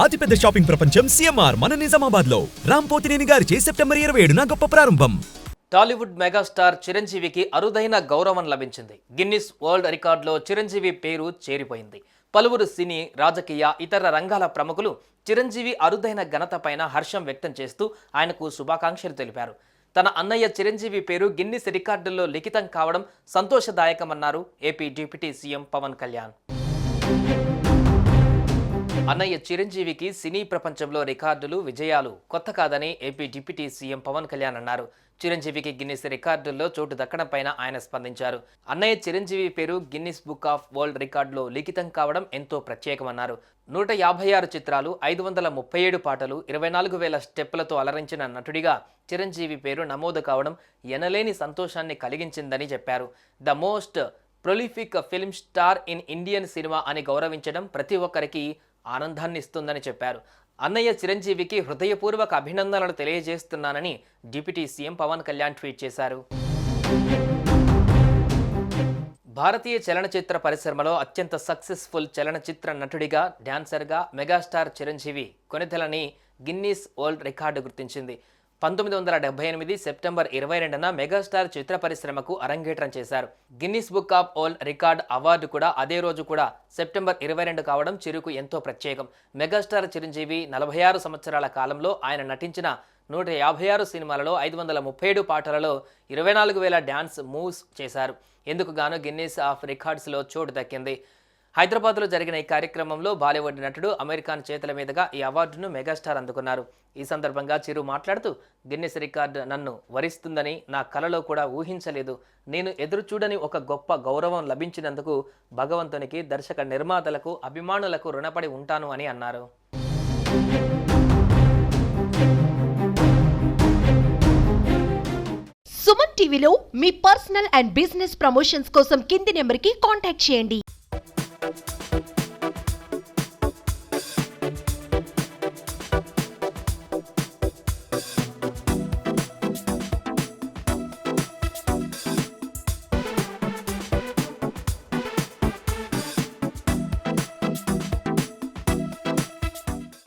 అతిపెద్ద షాపింగ్ ప్రపంచం సిఎంఆర్ మన నిజామాబాద్ లో రాంపోతినేని గారిచే సెప్టెంబర్ 27న గొప్ప ప్రారంభం. టాలీవుడ్ మెగాస్టార్ చిరంజీవికి అరుదైన గౌరవం లభించింది. గిన్నిస్ వరల్డ్ రికార్డులో చిరంజీవి పేరు చేరిపోయింది. పలువురు సినీ, రాజకీయ, ఇతర రంగాల ప్రముఖులు చిరంజీవి అరుదైన ఘనత పైన హర్షం వ్యక్తం చేస్తూ ఆయనకు శుభాకాంక్షలు తెలిపారు. తన అన్నయ్య చిరంజీవి పేరు గిన్నిస్ రికార్డుల్లో లిఖితం కావడం సంతోషదాయకమన్నారు AP deputy CM Pawan Kalyan. అన్నయ్య చిరంజీవికి సినీ ప్రపంచంలో రికార్డులు, విజయాలు కొత్త కాదని AP deputy CM Pawan Kalyan అన్నారు. చిరంజీవికి గిన్నిస్ రికార్డుల్లో చోటు దక్కడం పైన ఆయన స్పందించారు. అన్నయ్య చిరంజీవి పేరు గిన్నిస్ బుక్ ఆఫ్ వరల్డ్ రికార్డులో లిఖితం కావడం ఎంతో ప్రత్యేకమన్నారు. 156 చిత్రాలు, 537 పాటలు, 24,000 స్టెప్పులతో అలరించిన నటుడిగా చిరంజీవి పేరు నమోదు కావడం ఎనలేని సంతోషాన్ని కలిగించిందని చెప్పారు. The most prolific film star in Indian cinema అని గౌరవించడం ప్రతి ఒక్కరికి ఆనందాన్ని ఇస్తుందని చెప్పారు. అన్నయ్య చిరంజీవికి హృదయపూర్వక అభినందనలు తెలియజేస్తున్నానని deputy CM Pawan Kalyan tweet చేశారు. భారతీయ చలనచిత్ర పరిశ్రమలో అత్యంత సక్సెస్ఫుల్ చలనచిత్ర నటుడిగా, డాన్సర్గా మెగాస్టార్ చిరంజీవి కొనిదెలని గిన్నిస్ వరల్డ్ రికార్డు గుర్తించింది. 1978 సెప్టెంబర్ 22న మెగాస్టార్ చిత్ర పరిశ్రమకు అరంగేట్రం చేశారు. Guinness book of world record award కూడా అదే రోజు కూడా సెప్టెంబర్ 22 కావడం చిరుకు ఎంతో ప్రత్యేకం. మెగాస్టార్ చిరంజీవి 46 సంవత్సరాల కాలంలో ఆయన నటించిన 156 సినిమాలలో 537 పాటలలో 24,000 డ్యాన్స్ మూవ్స్ చేశారు. ఎందుకు గాను గిన్నిస్ ఆఫ్ రికార్డ్స్లో చోటు దక్కింది. హైదరాబాద్లో జరిగిన ఈ కార్యక్రమంలో బాలీవుడ్ నటుడు అమీర్ ఖాన్ చేతుల మీదుగా ఈ అవార్డును మెగాస్టార్ అందుకున్నారు. ఈ సందర్భంగా చిరు మాట్లాడుతూ, గిన్నిస్ రికార్డు నన్ను వరిస్తుందని నా కలలో కూడా ఊహించలేదు. నేను ఎదురు చూడని ఒక గొప్ప గౌరవం లభించినందుకు భగవంతునికి, దర్శక నిర్మాతలకు, అభిమానులకు రుణపడి ఉంటాను అని అన్నారు. సుమన్ టీవీలో మీ పర్సనల్ అండ్ బిజినెస్ ప్రమోషన్స్ కోసం కింది నెంబర్కి కాంటాక్ట్ చేయండి.